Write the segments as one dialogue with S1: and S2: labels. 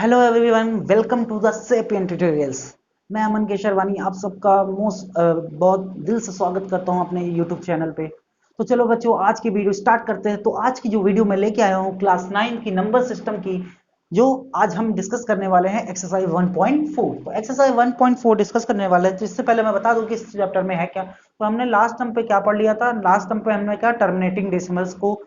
S1: Hello everyone, welcome to the Sapien tutorials. मैं अमन केशरवानी आप सबका बहुत दिल से स्वागत करता हूं अपने यूट्यूब चैनल पे। तो चलो बच्चों, आज की वीडियो स्टार्ट करते हैं। तो आज की जो वीडियो मैं लेके आया हूं क्लास 9 की नंबर सिस्टम की, जो आज हम डिस्कस करने वाले हैं एक्सरसाइज 1.4। तो एक्सरसाइज 1.4 डिस्कस करने वाले हैं। तो इससे पहले मैं बता दूं कि इस चैप्टर में है क्या। तो हमने लास्ट टर्म पे क्या पढ़ लिया था। लास्ट टर्म पे हमने क्या टर्मिनेटिंग डेसिमल्स को,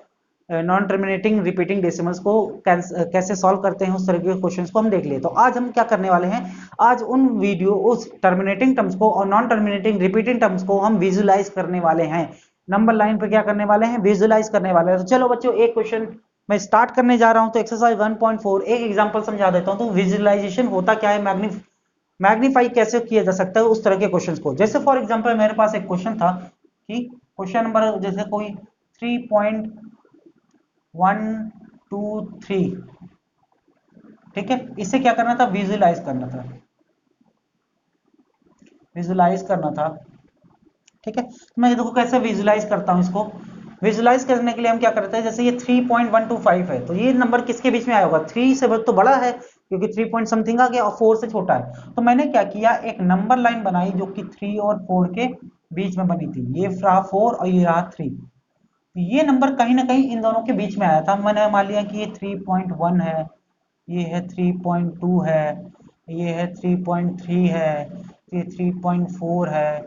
S1: नॉन टर्मिनेटिंग रिपीटिंग डेसिमल्स को कैसे सॉल्व करते हैं, उस तरह के क्वेश्चंस को हम देख लिए। तो आज हम क्या करने वाले हैं, आज उस टर्मिनेटिंग टर्म्स को और नॉन टर्मिनेटिंग रिपीटिंग टर्म्स को हम विजुलाइज करने वाले हैं। नंबर लाइन पे क्या करने वाले हैं, विजुलाइज करने वाले हैं। तो चलो बच्चों, एक क्वेश्चन मैं स्टार्ट करने जा रहा हूं। तो एक्सरसाइज 1.4 एक एग्जांपल समझा देता हूं। तो विजुलाइजेशन होता क्या है, मैग्नीफाई कैसे किया जा सकता है उस तरह के क्वेश्चंस को। जैसे फॉर एग्जांपल मेरे पास एक क्वेश्चन था कि क्वेश्चन नंबर जैसे कोई 3.123, ठीक है। इसे क्या करना था, विजुलाइज करना था, विजुलाइज करना था, ठीक है। तो मैं देखो कैसे विजुलाइज करता हूं इसको। विजुलाइज करने के लिए हम क्या करते हैं, जैसे ये 3.125 है, तो ये नंबर किसके बीच में आया होगा, 3 से तो बड़ा है क्योंकि 3 पॉइंट समथिंग आ गया, और 4 से छोटा है। तो मैंने क्या किया, एक नंबर लाइन बनाई जो कि 3 और 4 के बीच में बनी थी। ये रहा 4 और ये रहा 3। ये नंबर कहीं ना कहीं इन दोनों के बीच में आया था। मैंने मान लिया कि ये 3.1 है, ये है 3.2 है, ये है 3.3 है, ये 3.4 है,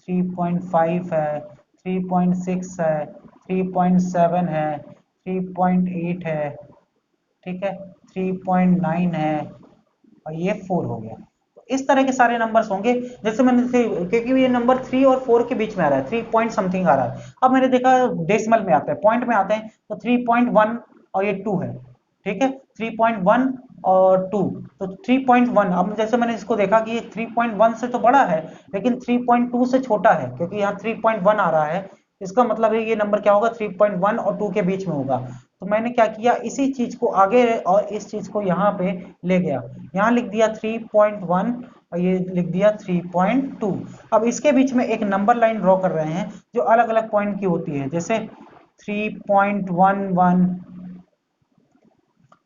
S1: 3.5 है, 3.6 है, 3.7 है, 3.8 है, ठीक है, 3.9 है, और ये 4 हो गया। तो इस तरह के सारे नंबर्स होंगे। जैसे मैंने क्योंकि ये नंबर 3 और 4 के बीच में आ रहा है, 3 पॉइंट समथिंग आ रहा है। अब मैंने देखा डेसिमल में आता है, पॉइंट में आते हैं, तो 3.1 और ये 2 है, ठीक है। 3.1 और 2, तो 3.1। अब जैसे मैंने इसको देखा कि ये 3.1 से तो बड़ा है, लेकिन 3.2 से छोटा है, क्योंकि यहाँ 3.1 आ रहा है। इसका मतलब है ये नंबर क्या होगा, 3.1 और 2 के बीच में होगा। तो मैंने क्या किया, इसी चीज को आगे और इस चीज को यहाँ पे ले गया। यहाँ लिख दिया 3.1 और ये लिख दिया 3.2। अब इसके बीच में एक नंबर लाइन ड्रॉ कर रहे हैं जो अलग अलग पॉइंट की होती है। जैसे 3.11,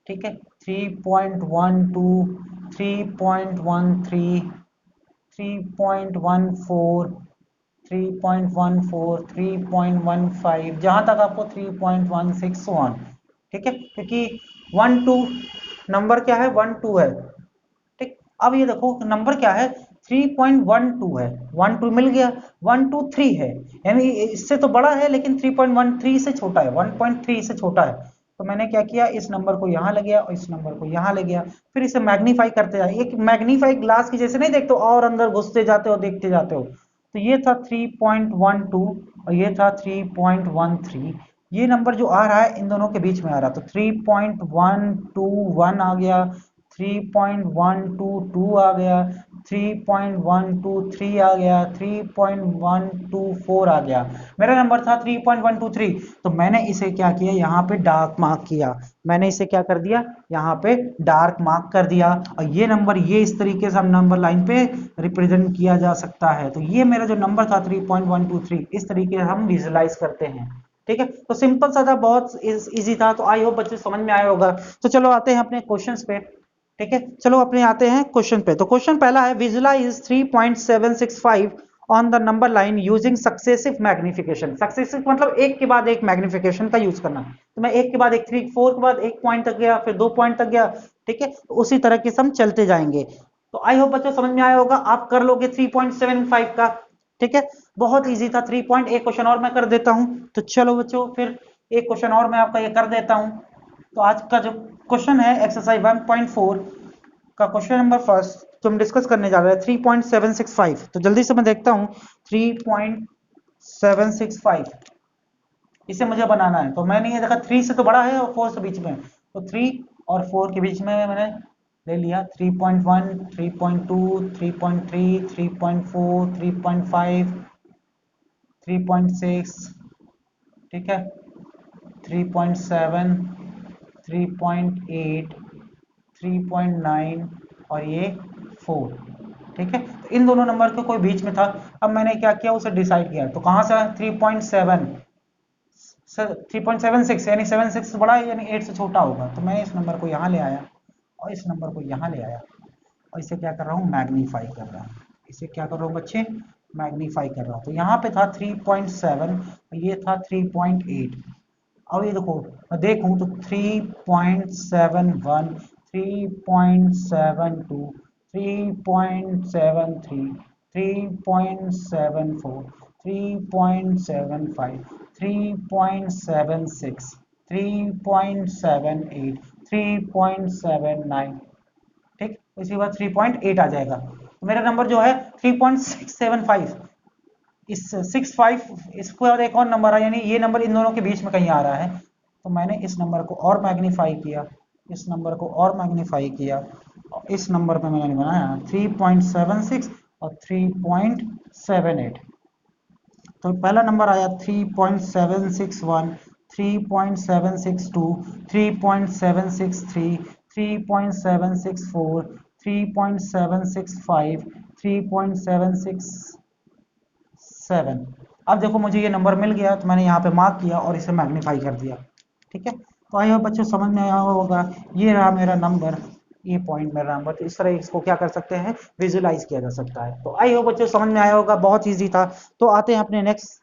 S1: ठीक है, 3.12, 3.13, 3.14, 3.14, 3.15, जहां तक आपको 3.16 ठीक है, क्योंकि 1 2 नंबर क्या है, 1 2 है, ठीक। अब ये देखो नंबर क्या है, 3.12 है, 1 2 मिल गया, 1 2 3 है, यानी इससे तो बड़ा है लेकिन 3.13 से छोटा है, 1.3 से छोटा है। तो मैंने क्या किया, इस नंबर को यहाँ ले गया और इस नंबर को यहाँ ले गया। फिर इसे मैग्नीफाई करते जाए, एक मैग्नीफाई ग्लास की जैसे नहीं देखते हो, और अंदर घुसते जाते हो, देखते जाते हो। तो ये था 3.12 और ये था 3.13। ये नंबर जो आ रहा है इन दोनों के बीच में आ रहा, तो 3.121 आ गया, 3.122 आ गया, 3.123 आ गया, 3.124 आ गया। मेरा नंबर था 3.123। तो मैंने इसे क्या किया, यहाँ पे डार्क मार्क किया। मैंने इसे क्या कर दिया, यहाँ पे डार्क मार्क कर दिया। और ये नंबर ये इस तरीके से हम नंबर लाइन पे रिप्रेजेंट किया जा सकता है। तो ये मेरा जो नंबर था 3.123, इस तरीके से हम विजुलाइज करते हैं, ठीक है। तो सिंपल सा था, बहुत इजी था। तो आई होप बच्चे समझ में आया होगा। तो चलो आते हैं अपने क्वेश्चंस पे, ठीक है। चलो अपने आते हैं क्वेश्चन पे। तो क्वेश्चन पहला है, visualize 3.765 on the number line using successive magnification. Successive मतलब एक के बाद एक मैग्निफिकेशन का यूज करना। तो मैं एक के बाद एक, 3 4 के बाद एक पॉइंट तक गया, फिर 2 पॉइंट तक गया, ठीक है। तो उसी तरह के हम चलते जाएंगे। तो आई होप बच्चों समझ में आया होगा, आप कर लोगे 3.75 का, ठीक है। बहुत इजी था। 3 पॉइंट। एक क्वेश्चन और मैं कर देता हूं। तो चलो बच्चों, फिर एक क्वेश्चन और मैं आपका ये कर देता हूं। तो आज का जो क्वेश्चन है एक्सरसाइज 1.4 का क्वेश्चन नंबर फर्स्ट जो हम डिस्कस करने जा रहे हैं, 3.765। तो जल्दी से मैं देखता हूं, 3.765 इसे मुझे बनाना है। तो मैंने ये देखा 3 से तो बड़ा है और 4 से बीच में, तो 3 और 4 के बीच में मैंने ले लिया 3.1, 3.2, 3.3, 3.4, 3.5, 3.6, ठीक है, 3.7, 3.8, 3.9 और ये 4, ठीक है। तो इन दोनों नंबर के कोई बीच में था। अब मैंने क्या किया, उसे डिसाइड किया। तो कहां से 3.7 3.76, यानी 76 से बड़ा है, यानी 8 से छोटा होगा। तो मैं इस नंबर को यहाँ ले आया और इस नंबर को यहाँ ले आया और इसे क्या कर रहा हूँ, मैग्नीफाई कर रहा हूँ। इसे क्या कर रहा हूँ बच्चे, मैग्नीफाई कर रहा हूँ। तो यहाँ पे था 3.7, ये था 3.8। अब ये देखो मैं देखूँ तो 3.71, 3.72, 3.73, 3.74, 3.75, 3.76, 3.78, 3.79, ठीक। इसके बाद 3.8 आ जाएगा। तो मेरा नंबर जो है 3.675, इस 65, इसके बाद एक और नंबर है, यानी ये नंबर इन दोनों के बीच में कहीं आ रहा है। तो मैंने इस नंबर को और मैग्नीफाई किया, इस नंबर को और मैग्नीफाई किया, और इस नंबर पे मैंने बनाया 3.76 और 3.78। तो पहला नंबर आया 3.761, 3.762, 3.763, 3.764, 3.765, 3.767। अब देखो मुझे ये नंबर मिल गया, तो मैंने यहाँ पे मार्क किया और इसे मैग्नीफाई कर दिया, ठीक है। तो आई होप बच्चों समझ में आया होगा, ये रहा मेरा नंबर, ये पॉइंट मेरा नंबर। तो इस तरह इसको क्या कर सकते हैं, विजुलाइज किया जा सकता है। तो आई होप बच्चों समझ में आया होगा, बहुत ईजी था। तो आते हैं अपने नेक्स्ट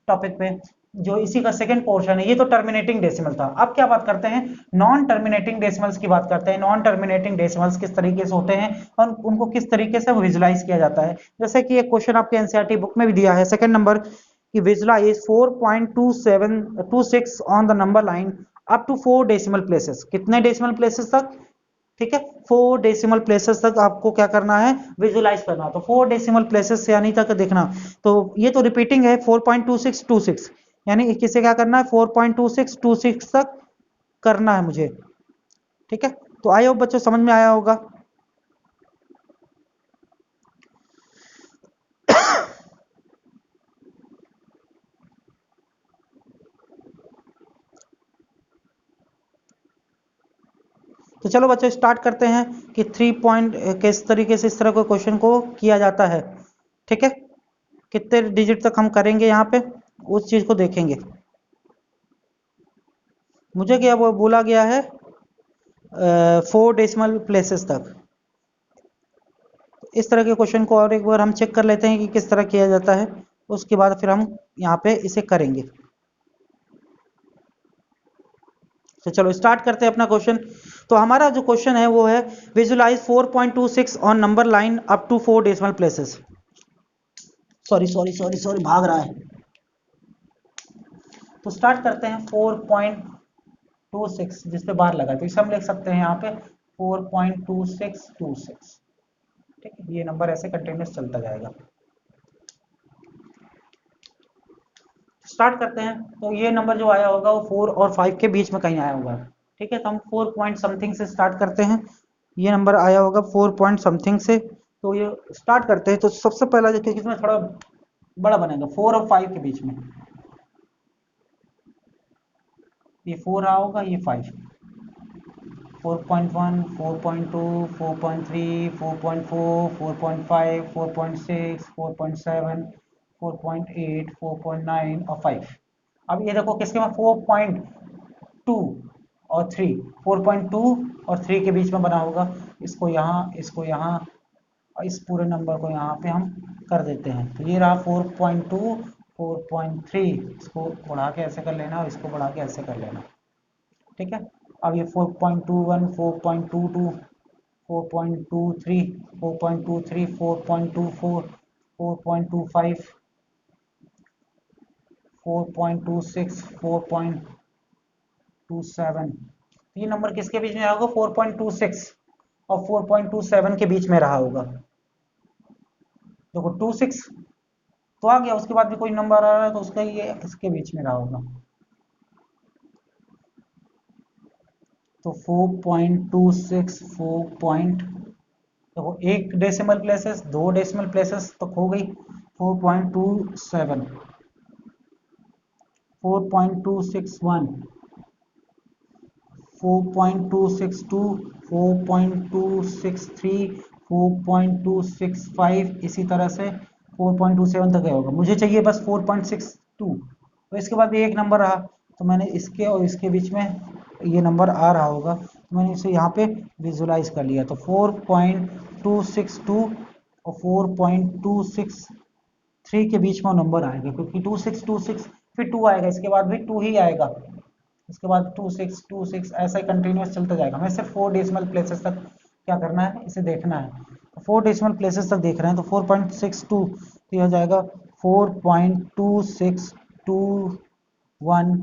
S1: टॉपिक पे, जो इसी का सेकंड पोर्शन है। ये तो टर्मिनेटिंग डेसिमल था। अब क्या बात करते हैं, नॉन टर्मिनेटिंग डेसिमल्स की बात करते हैं। नॉन टर्मिनेटिंग डेसिमल्स किस तरीके से होते हैं और उनको किस तरीके से विजुलाइज किया जाता है। जैसे कि एक क्वेश्चन आपके एनसीईआरटी बुक में भी दिया है, सेकंड नंबर, कि visualize 4.2726 on the number line up to 4 decimal places. कितने डेसिमल प्लेसेस तक, ठीक है, 4 डेसिमल प्लेसेस तक आपको क्या करना है, विजुलाइज करना। तो 4 डेसिमल प्लेसेस से यानी तक देखना, तो ये तो रिपीटिंग है 4.2626, यानी किसे क्या करना है, 4.2626 तक करना है मुझे, ठीक है। तो आई होप बच्चों समझ में आया होगा। तो चलो बच्चों स्टार्ट करते हैं कि 3 पॉइंट किस तरीके से इस तरह के क्वेश्चन को किया जाता है, ठीक है। कितने डिजिट तक हम करेंगे यहाँ पे, उस चीज को देखेंगे। मुझे क्या वो बोला गया है 4 डेसिमल प्लेसेस तक। इस तरह के क्वेश्चन को और एक बार हम चेक कर लेते हैं कि किस तरह किया जाता है, उसके बाद फिर हम यहाँ पे इसे करेंगे। तो चलो स्टार्ट करते हैं अपना क्वेश्चन। तो हमारा जो क्वेश्चन है वो है visualize 4.26 on number line up to 4 decimal places. Sorry sorry sorry sorry, भाग रहा है। तो स्टार्ट करते हैं 4.26, जिस पे बार लगा, तो इसे हम लिख सकते हैं यहाँ पे 4.2626, ठीक है। ये नंबर ऐसे कंटिन्यूस चलता जाएगा। स्टार्ट करते हैं। तो ये नंबर जो आया होगा वो 4 और 5 के बीच में कहीं आया होगा, ठीक है। तो हम 4 पॉइंट समथिंग से स्टार्ट करते हैं। ये नंबर आया होगा 4 पॉइंट समथिंग से, तो ये स्टार्ट करते हैं। तो सबसे पहला देखिए किसमें थोड़ा बड़ा बनेगा, 4 और 5 के बीच में। ये 4 रहा होगा, ये 5, 4.1, 4.2, 4.3, 4.4, 4.5, 4.6, 4.7, 4.8, 4.9 और 5। अब ये देखो किसके में 4.2 और 3, 4.2 और 3 के बीच में बना होगा। इसको यहाँ, इसको यहाँ, और इस पूरे नंबर को यहाँ पे हम कर देते हैं। तो ये रहा 4.2, 4.3, इसको बढ़ा के ऐसे कर लेना और इसको बढ़ा के ऐसे कर लेना, ठीक है। अब ये 4.21, 4.22, 4.23, 4.23, 4.24, 4.25, 4.26, 4.27। ये नंबर किसके बीच में रहा होगा, 4.26 और 4.27 के बीच में रहा होगा। देखो 26 तो आ गया, उसके बाद भी कोई नंबर आ रहा है तो उसका ये इसके बीच में रहा होगा। तो 4.26, 4. देखो एक डेसिमल प्लेसेस, 2 डेसिमल प्लेसेस तक हो गई। 4.27, 4.261, 4.262, 4.263, 4.265, इसी तरह से 4.27 तक गया होगा। मुझे चाहिए बस 4.62। तो इसके बाद भी एक नंबर रहा, तो मैंने इसके और इसके बीच में ये नंबर आ रहा होगा। तो मैंने इसे यहाँ पे विजुलाइज कर लिया। तो 4.262 और 4.263 के बीच में नंबर आएगा, क्योंकि 2626 फिर 2 आएगा, इसके बाद भी 2 ही आएगा, इसके बाद 2626 ऐसा ही कंटिन्यूस चलता जाएगा। हमें सिर्फ 4 डेसिमल प्लेसेस तक क्या करना है, इसे देखना है। तो 4 डेसिमल प्लेसेस तक देख रहे हैं, तो 4.62 तो यह हो जाएगा 4.2621,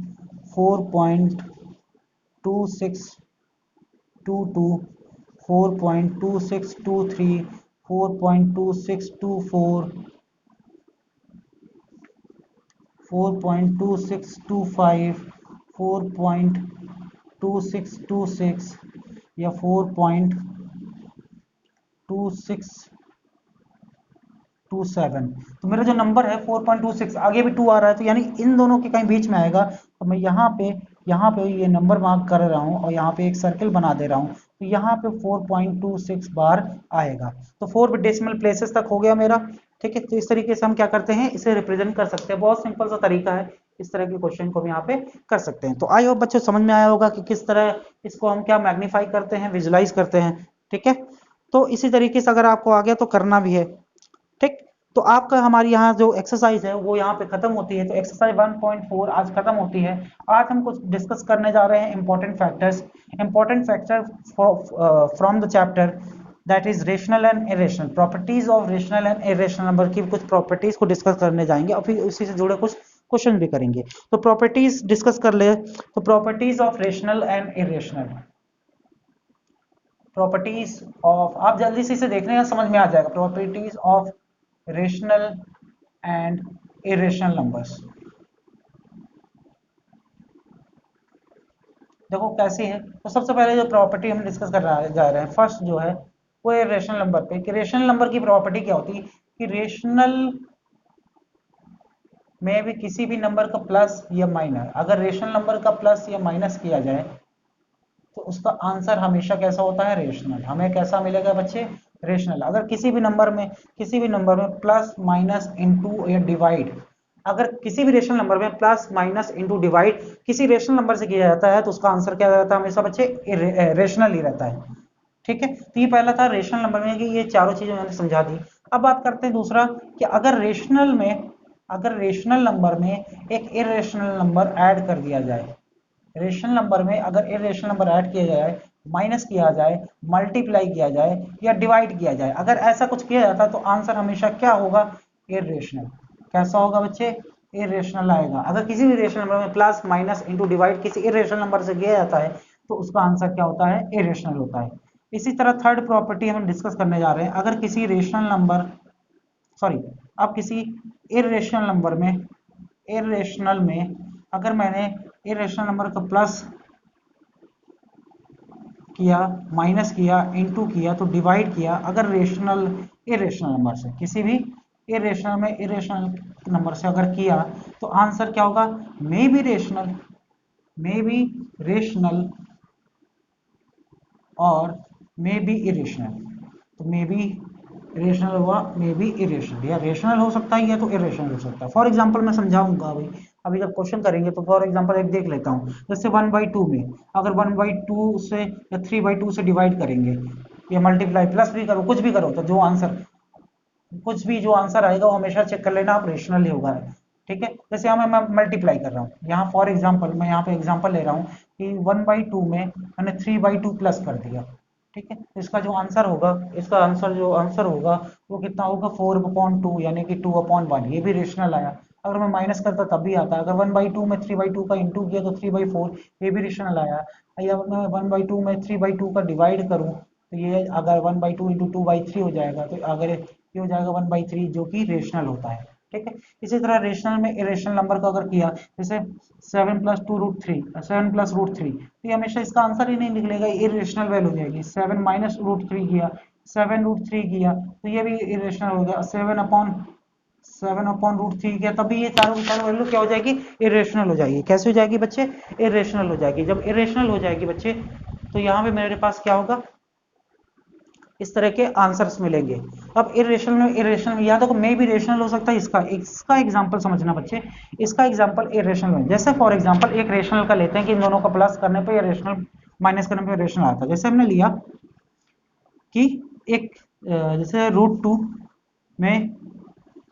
S1: 4.2622, 4.2623, 4.2624, 4.2625, 4.2626 या 4.2627। तो मेरा जो नंबर है 4.26, आगे भी 2 आ रहा है, तो यानी इन दोनों के कहीं बीच में आएगा। तो मैं यहाँ पे ये नंबर मार्क कर रहा हूँ और यहाँ पे एक सर्कल बना दे रहा हूँ, तो यहाँ पे 4.26 बार आएगा। तो 4 डेसिमल प्लेसेस तक हो गया मेरा, ठीक है। तो इस तरीके से हम क्या करते हैं, इसे रिप्रेजेंट कर सकते हैं। बहुत सिंपल सा तरीका है, इस तरह के क्वेश्चन को हम यहाँ पे कर सकते हैं। तो आई होप बच्चों समझ में आया होगा कि किस तरह इसको हम क्या मैग्नीफाई करते हैं, विजुलाइज करते हैं, ठीक है। तो इसी तरीके से अगर आपको आ गया तो करना भी है, ठीक। तो आपका हमारी यहाँ जो एक्सरसाइज है वो यहाँ पे खत्म होती है। तो एक्सरसाइज 1.4 आज खत्म होती है। आज हम कुछ डिस्कस करने जा रहे हैं important factor from the chapter that is rational and irrational, properties of rational and irrational number की कुछ प्रॉपर्टीज को डिस्कस करने जाएंगे और फिर उसी से जुड़े कुछ क्वेश्चन भी करेंगे। तो प्रॉपर्टीज डिस्कस कर ले। तो properties of rational and irrational, properties of, आप जल्दी से इसे देखने का समझ में आ जाएगा। Properties of rational and irrational numbers, देखो कैसी है। तो सबसे पहले जो प्रॉपर्टी हम डिस्कस कर जा रहे हैं, फर्स्ट जो है वो है रेशनल नंबर पे, कि रेशनल नंबर की प्रॉपर्टी क्या होती है, कि रेशनल में भी किसी भी नंबर का प्लस या माइनस, अगर रेशनल नंबर का प्लस या माइनस किया जाए तो उसका आंसर हमेशा कैसा होता है, रेशनल। हमें कैसा मिलेगा बच्चे, रेशनल। अगर किसी भी नंबर में प्लस माइनस इनटू या डिवाइड, अगर किसी भी रेशनल नंबर में प्लस माइनस इनटू डिवाइड किसी रेशनल नंबर से किया जाता है तो उसका आंसर क्या रहता है, हमेशा बच्चे रेशनल ही रहता है, ठीक है। तो ये पहला था रेशनल नंबर में, कि ये चारों चीजें मैंने समझा दी। अब बात करते हैं दूसरा, कि अगर रेशनल नंबर में एक इरेशनल नंबर ऐड कर दिया जाए, रेशनल नंबर में अगर इरेशनल नंबर ऐड किया जाए, माइनस किया जाए, मल्टीप्लाई किया जाए या डिवाइड किया जाए, अगर ऐसा कुछ किया जाता है तो आंसर हमेशा क्या होगा, इरेशनल। कैसा होगा बच्चे, इरेशनल आएगा। अगर किसी भी रेशनल नंबर में प्लस माइनस इंटू डिवाइड किसी इरेशनल नंबर से किया जाता है तो उसका आंसर क्या होता है, इरेशनल होता है। इसी तरह थर्ड प्रॉपर्टी हम डिस्कस करने जा रहे हैं, अगर किसी रेशनल नंबर अब किसी इरेशनल में अगर मैंने इरेशनल नंबर का प्लस किया, माइनस किया, इनटू किया, तो डिवाइड किया, अगर इरेशनल नंबर से, किसी भी इरेशनल नंबर से अगर किया तो आंसर क्या होगा, मे बी रेशनल और मे बी इरेशनल। तो मे बी रेशनल हुआ, मे बी इरेशनल, या रेशनल हो सकता है या तो इरेशनल हो सकता है। फॉर एग्जांपल मैं समझाऊंगा अभी जब क्वेश्चन करेंगे तो फॉर एग्जांपल एक देख लेता हूं। जैसे 1/2 में अगर 1/2 से या 3/2 से डिवाइड करेंगे या मल्टीप्लाई, प्लस भी करो, कुछ भी करो, तो जो आंसर आएगा वो हमेशा चेक कर लेना आप, रेशनल ही होगा, ठीक है। जैसे यहाँ मैं मल्टीप्लाई कर रहा हूँ, यहाँ फॉर एग्जांपल मैं यहाँ पे एग्जांपल ले रहा हूँ कि 1/2 में मैंने 3/2 प्लस कर दिया, ठीक है। तो इसका जो आंसर होगा वो कितना होगा, 4/2, यानी कि 2/1। ये भी रेशनल आया। अगर मैं माइनस करता तब भी आता। अगर 1/2 में 3/2 का इंटू किया तो 3/4, ये भी रेशनल आया। या मैं 1/2 में 3/2 का डिवाइड करूं तो ये अगर 1/2 इंटू 2/3 हो जाएगा, तो अगर ये हो जाएगा 1/3, जो कि रेशनल होता है, ठीक है। इसी तरह रेशनल में इरेशनल नंबर का अगर किया, जैसे 7 + 2√3, 7 + √3, तो ये हमेशा इसका आंसर ही नहीं निकलेगा, इरेशनल वैल्यू हो जाएगी। 7 - √3 किया, 7√3 किया, तो ये भी इरेशनल हो गया। 7/√3 किया, तभी ये चारों वैल्यू क्या हो जाएगी, इरेशनल हो जाएगी। कैसे हो जाएगी बच्चे, इरेशनल हो जाएगी। जब इरेशनल हो जाएगी बच्चे, तो यहाँ पे मेरे पास क्या होगा, इस तरह के आंसर्स मिलेंगे। अब इरेशनल में या तो मे भी रेशनल हो सकता है। इसका एग्जांपल समझना बच्चे, इसका एग्जांपल इरेशनल में, जैसे फॉर एग्जांपल एक रेशनल का लेते हैं कि इन दोनों का प्लस करने पे ये रेशनल माइनस करने पे रेशनल आता है। जैसे हमने लिया कि एक जैसे √2 में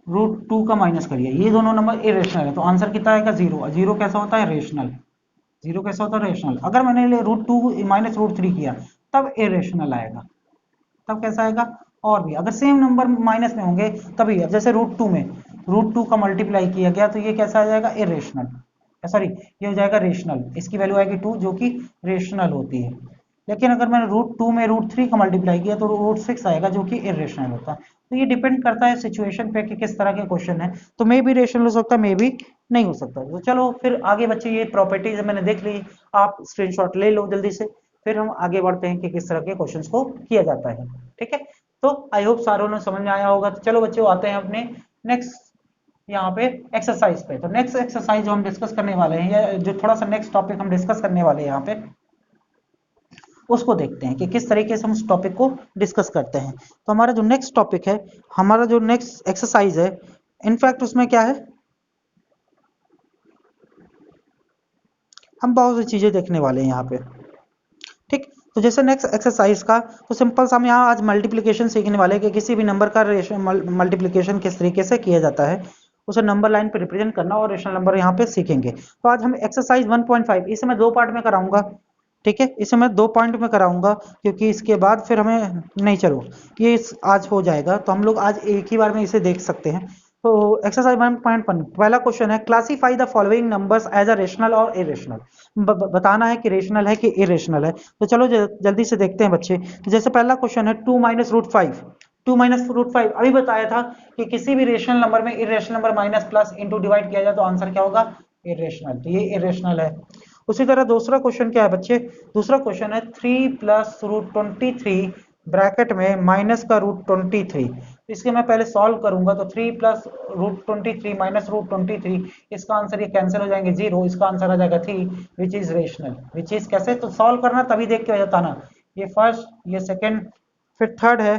S1: √2 का माइनस करिए, ये दोनों नंबर इरेशनल है, तो आंसर कितना आएगा 0। जीरो कैसा होता है रेशनल, जीरो कैसा होता है रेशनल। अगर मैंने √2 माइनस √3 किया तब इरेशनल आएगा, तब कैसा आएगा। और भी अगर सेम नंबर माइनस में होंगे तभी, अब जैसे √2 में √2 का मल्टीप्लाई किया गया तो ये कैसा आ जाएगा इरेशनल, सॉरी ये हो जाएगा रेशनल, इसकी वैल्यू आएगी 2 जो कि रेशनल होती है। लेकिन अगर मैंने √2 में √3 का मल्टीप्लाई किया तो √6 आएगा जो कि इरेशनल होता है। तो ये डिपेंड करता है सिचुएशन पे कि किस तरह के क्वेश्चन है, तो मे भी रेशनल हो सकता है, मे भी नहीं हो सकता। तो चलो फिर आगे बच्चे ये प्रॉपर्टीज मैंने देख ली, आप स्क्रीनशॉट ले लो जल्दी से, फिर हम आगे बढ़ते हैं कि किस तरह के क्वेश्चंस को किया जाता है। ठीक है, तो आई होप सारों ने समझ में आया होगा। तो चलो बच्चों आते हैं अपने नेक्स्ट यहाँ पे एक्सरसाइज पे। तो नेक्स्ट एक्सरसाइज जो हम डिस्कस करने वाले हैं, या जो थोड़ा सा नेक्स्ट टॉपिक हम डिस्कस करने वाले हैं यहाँ पे, उसको देखते हैं कि किस तरीके से हम उस टॉपिक को डिस्कस करते हैं। तो हमारा जो नेक्स्ट टॉपिक है, हमारा जो नेक्स्ट एक्सरसाइज है, इनफैक्ट उसमें क्या है, हम बहुत सी चीजें देखने वाले हैं यहाँ पे। ठीक, तो जैसे नेक्स्ट एक्सरसाइज का, तो सिंपल सा हम यहाँ आज मल्टीप्लिकेशन सीखने वाले हैं कि किसी भी नंबर का मल्टीप्लिकेशन किस तरीके से किया जाता है, उसे नंबर लाइन पे रिप्रेजेंट करना और रेशनल नंबर यहाँ पे सीखेंगे। तो आज हम एक्सरसाइज 1.5, इसे मैं 2 पार्ट में कराऊंगा। ठीक है, इसे मैं 2 पॉइंट में कराऊंगा क्योंकि इसके बाद फिर हमें नहीं, चलो ये आज हो जाएगा, तो हम लोग आज एक ही बार में इसे देख सकते हैं। तो एक्सरसाइज 1.1 पहला क्वेश्चन है, classify the following numbers as a rational और इरेशनल। बताना है कि रेशनल है कि इरेशनल है। तो चलो जल्दी से देखते हैं बच्चे। तो जैसे पहला क्वेश्चन है 2 माइनस √5, 2 माइनस √5 अभी बताया था कि किसी भी रेशनल नंबर में irrational number minus plus into divide किया जाए तो आंसर क्या होगा इरेशनल, तो ये इरेशनल है। उसी तरह दूसरा क्वेश्चन क्या है बच्चे, दूसरा क्वेश्चन है 3 प्लस √23 ब्रैकेट में माइनस का √23। इसके मैं पहले सॉल्व करूंगा, तो 3 प्लस √23 माइनस √23, इसका आंसर ये कैंसिल हो जाएंगे 0, इसका आंसर आ जाएगा 3 which is rational. Which is कैसे, तो सॉल्व करना तभी देख के हो जाता ना, ये फर्स्ट ये सेकंड, फिर थर्ड है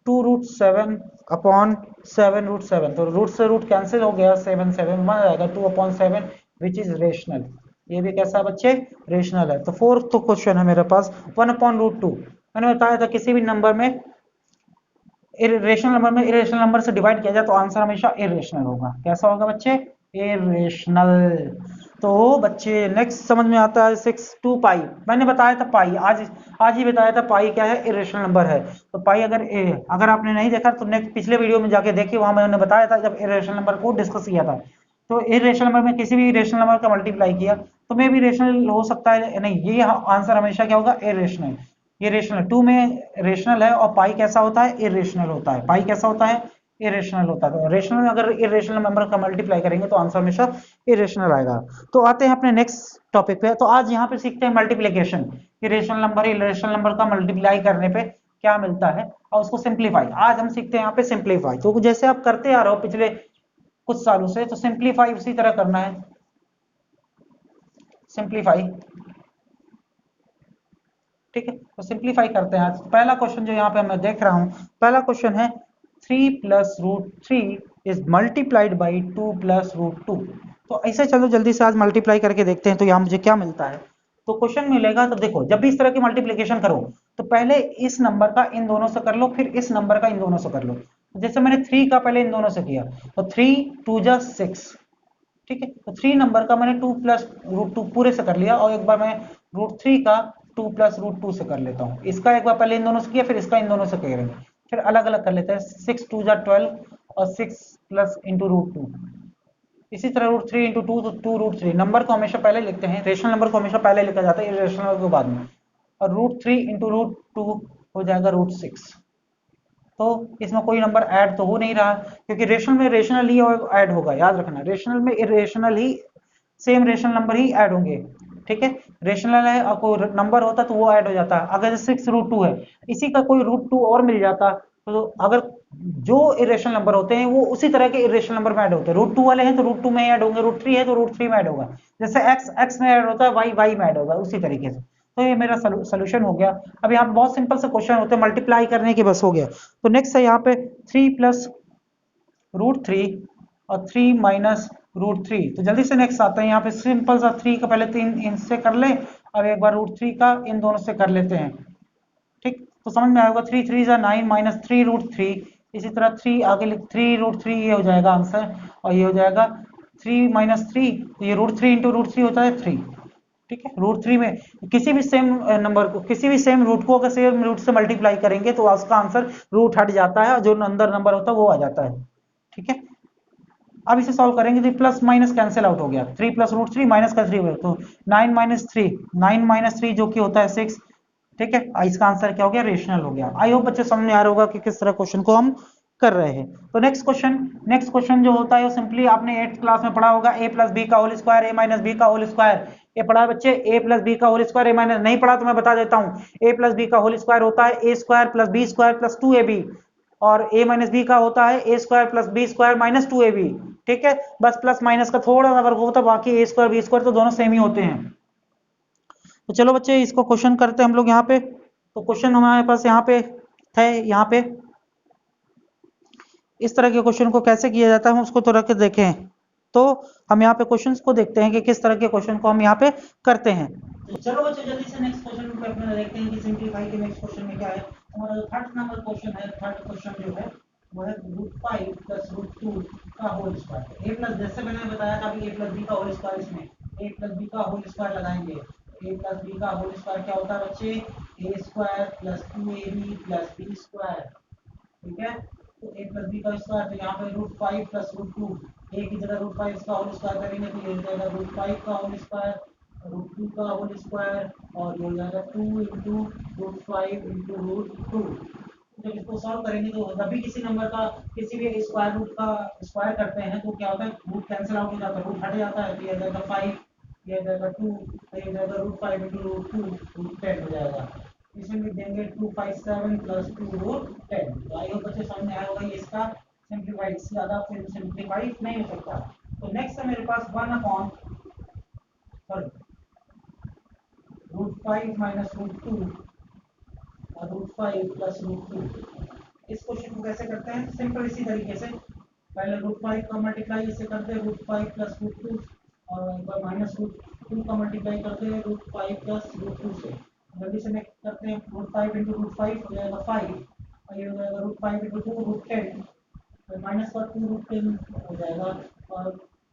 S1: 2√7 अपॉन 7√7, तो रूट से रूट कैंसिल हो गया, 7 7 बन जाएगा 2/7 विच इज रेशनल। ये भी कैसा है बच्चे रेशनल है। तो फोर्थ तो क्वेश्चन है मेरे पास 1/√2, मैंने बताया था किसी भी नंबर में रेशनल नंबर में इरेशनल नंबर से डिवाइड किया जाए तो आंसर हमेशा इरेशनल होगा। कैसा होगा बच्चे इरेशनल। तो बच्चे नेक्स्ट समझ में आता है 6 2 पाई, मैंने बताया था पाई, आज ही बताया था पाई क्या है इरेशनल नंबर है। तो पाई अगर आपने नहीं देखा तो नेक्स्ट पिछले वीडियो में जाके देखिए, वहां मैंने बताया था जब इरेशनल नंबर को डिस्कस किया था। तो इरेशनल नंबर में किसी भी रेशनल नंबर का मल्टीप्लाई किया तो मे भी रेशनल हो सकता है, नहीं ये आंसर हमेशा क्या होगा इरेशनल। ये रेशनल 2 में रेशनल है और पाई कैसा होता है इरेशनल होता है, पाई कैसा होता है इरेशनल होता है। तो रेशनल में अगर इरेशनल नंबर का मल्टीप्लाई करेंगे तो आंसर हमेशा इरेशनल आएगा। तो आते हैं अपने नेक्स्ट टॉपिक पे। तो आज यहाँ पे सीखते हैं मल्टीप्लिकेशन, कि रेशनल नंबर इरेशनल नंबर का मल्टीप्लाई करने पे क्या मिलता है और उसको सिंप्लीफाई। आज हम सीखते हैं यहाँ पे सिंप्लीफाई। तो जैसे आप करते आ रहे हो पिछले कुछ सालों से, तो सिंप्लीफाई उसी तरह करना है, सिंप्लीफाई। ठीक है, तो सिंप्लीफाई करते हैं आज। पहला क्वेश्चन जो यहाँ पे मैं देख रहा हूँ, पहला क्वेश्चन है 3 plus √3 is multiplied by 2 plus √2। तो ऐसे चलो जल्दी से आज मल्टीप्लाई करके देखते हैं तो यहाँ मुझे क्या मिलता है। तो क्वेश्चन मिलेगा, तो देखो जब भी इस तरह की मल्टीप्लिकेशन करो तो पहले इस नंबर का इन दोनों से कर लो, फिर इस नंबर का इन दोनों से कर लो। जैसे मैंने 3 का पहले इन दोनों से किया, तो 3 2 जा 6। ठीक है, तो 3 नंबर का मैंने 2 प्लस √2 पूरे से कर लिया, और एक बार मैं √3 का 2 प्लस √2 से कर लेता हूँ। इसका एक बार पहले इन दोनों से किया, फिर इसका इन दोनों से करेंगे, फिर अलग अलग कर लेते हैं। 6 2 जा 12 और 6 प्लस इंटू √2। इसी तरह √3 इंटू 2 तो 2 √3। नंबर को हमेशा पहले लिखते हैं, रेशनल नंबर को हमेशा पहले लिखा जाता है, इरेशनल को बाद में। और √3 इंटू √2 हो जाएगा √6। तो इसमें कोई नंबर ऐड तो हो नहीं रहा, क्योंकि रेशनल में रेशनल ही ऐड होगा, याद रखना रेशनल में इरेशनल ही, सेम रेशनल नंबर ही ऐड होंगे। ठीक है, रेशनल है और कोई नंबर होता तो वो ऐड हो जाता। अगर 6 √2 है, इसी का कोई √2 और मिल जाता, तो अगर जो इरेशनल नंबर होते हैं वो उसी तरह के इरेशनल नंबर में ऐड होते हैं। √2 वाले हैं तो √2 में ऐड होंगे, √3 है तो √3 में ऐड होगा। जैसे x में ऐड होता है, y में ऐड होगा, उसी तरीके से। तो ये मेरा सोल्यूशन हो गया। अब यहाँ बहुत सिंपल से क्वेश्चन होते हैं, मल्टीप्लाई करने के बस हो गया। तो नेक्स्ट है यहाँ पे 3 प्लस √3 और 3 माइनस √3। तो जल्दी से नेक्स्ट आता है यहाँ पे सिंपल सा 3 का पहले 3 इनसे कर ले अब एक बार √3 का इन दोनों से कर लेते हैं, ठीक। तो समझ में आएगा 3 3 जा 9 माइनस 3 √3, इसी तरह 3 आगे लिख 3 √3, ये हो जाएगा आंसर, और ये हो जाएगा 3 माइनस 3, तो ये √3 इंटू √3 होता है 3, ठीक है। √3 में किसी भी सेम नंबर को, किसी भी सेम रूट को अगर सेम रूट से मल्टीप्लाई करेंगे तो उसका आंसर रूट हट जाता है, जो अंदर नंबर होता है वो आ जाता है, ठीक है। अब इसे सॉल्व करेंगे तो प्लस माइनस कैंसिल आउट हो गया, 3 प्लस √3 माइनस का 3 हो, तो 9 माइनस 3, 9 माइनस 3 जो कि होता है 6, ठीक है। इसका आंसर क्या हो गया, रेशनल हो गया। आई होप बच्चे समझ में आ रहा होगा कि किस तरह क्वेश्चन को हम कर रहे हैं। तो नेक्स्ट क्वेश्चन जो होता है वो सिंपली आपने 8th क्लास में पढ़ा होगा, a प्लस बी का whole square, a minus B का होल स्क्वायर। ये पढ़ा है बच्चे, a प्लस बी का होल स्क्वायर, a माइनस, नहीं पढ़ा तो मैं बता देता हूँ, a प्लस बी का होल स्क्वायर होता है a square plus B square plus 2ab, और a माइनस बी का होता है a square plus B square minus 2ab, ठीक है। बस प्लस माइनस का थोड़ा सा वर्क होता है, बाकी a स्क्वायर बी स्क्वायर तो दोनों सेम ही होते हैं। तो चलो बच्चे इसको क्वेश्चन करते हैं हम लोग यहाँ पे। तो क्वेश्चन हमारे पास यहाँ पे है, यहाँ पे इस तरह के क्वेश्चन को कैसे किया जाता है हम उसको थोड़ा के देखें। तो हम यहाँ पे क्वेश्चंस को देखते हैं कि किस तरह के क्वेश्चन को हम यहाँ पे करते हैं। तो चलो बच्चों जल्दी से नेक्स्ट क्वेश्चन पे अपने देखते हैं कि सिंपलीफाई के नेक्स्ट क्वेश्चन में क्या है। हमारा जो थर्ड नंबर क्वेश्चन है, थर्ड क्वेश्चन जो है वो है √5 प्लस √2 का होल स्क्वायर। a प्लस, जैसे मैंने बताया था अभी a प्लस बी का होल स्क्वायर, इसमें a प्लस बी का होल स्क्वायर लगाएंगे। a प्लस बी का होल स्क्वायर क्या होता है बच्चे, a square plus 2ab plus b square, ठीक है। तो a प्लस बी का स्क्वायर, तो यहाँ पे √5 प्लस √2, a की जगह √5 का होल स्क्वायर करेंगे तो ये हो जाएगा √5 का होल स्क्वायर, √2 का होल स्क्वायर, और ये हो जाएगा 2 इंटू √5 इंटू √2। जब इसको सॉल्व करेंगे तो जब भी किसी नंबर का किसी भी स्क्वायर रूट का स्क्वायर करते हैं तो क्या होता है, रूट कैंसिल आउट हो जाता है, रूट हट जाता है, तो ये जाएगा 5, ये जाएगा 2, तो ये जाएगा √5 इंटू √2, √10 हो जाएगा। इसमें भी देंगे 257 प्लस 2 √10। तो आई होप बच्चे समझ में आया होगा, ये इसका सिंप्लीफाइड, इससे ज़्यादा सिंप्लीफाइड नहीं हो सकता। तो नेक्स्ट है मेरे पास 1/√5 माइनस √2 और √5 प्लस √2। इस क्वेश्चन को कैसे करते हैं, सिंपल इसी तरीके से, पहले √5 का मल्टीप्लाई इससे करते हैं √5 प्लस √2, और एक बार माइनस √2 का मल्टीप्लाई करते हैं √5 प्लस √2 से। जल्दी से नेक्स्ट करते हैं, √5 इंटू √5 हो जाएगा 5, और ये हो जाएगा √5 इंटू 2 √10, तो माइनस का 2 √10 हो जाएगा, और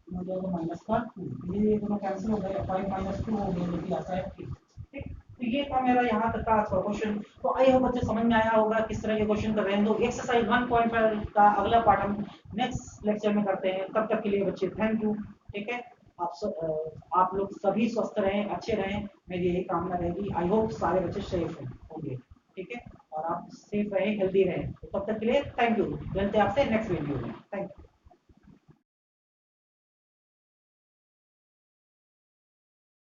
S1: हो जाएगा माइनस का 2, ये दोनों कैंसिल हो गए, 5 माइनस 2 हो गया, जो कि आता है 3, ठीक। तो ये था मेरा यहाँ तक का आज का क्वेश्चन। तो आई होप बच्चे समझ में आया होगा किस तरह के क्वेश्चन कर रहे हैं। तो एक्सरसाइज 1.5 का अगला पार्ट हम नेक्स्ट लेक्चर में करते हैं। तब तक के लिए बच्चे थैंक यू, ठीक है। आप लोग सभी स्वस्थ रहें, अच्छे रहें, मेरी यही कामना रहेगी। आई होप सारे बच्चे सेफ होंगे, ठीक है, और आप सेफ रहें, हेल्दी रहें। तो तब तक के लिए थैंक यू, मिलते हैं आपसे नेक्स्ट वीडियो में, थैंक यू।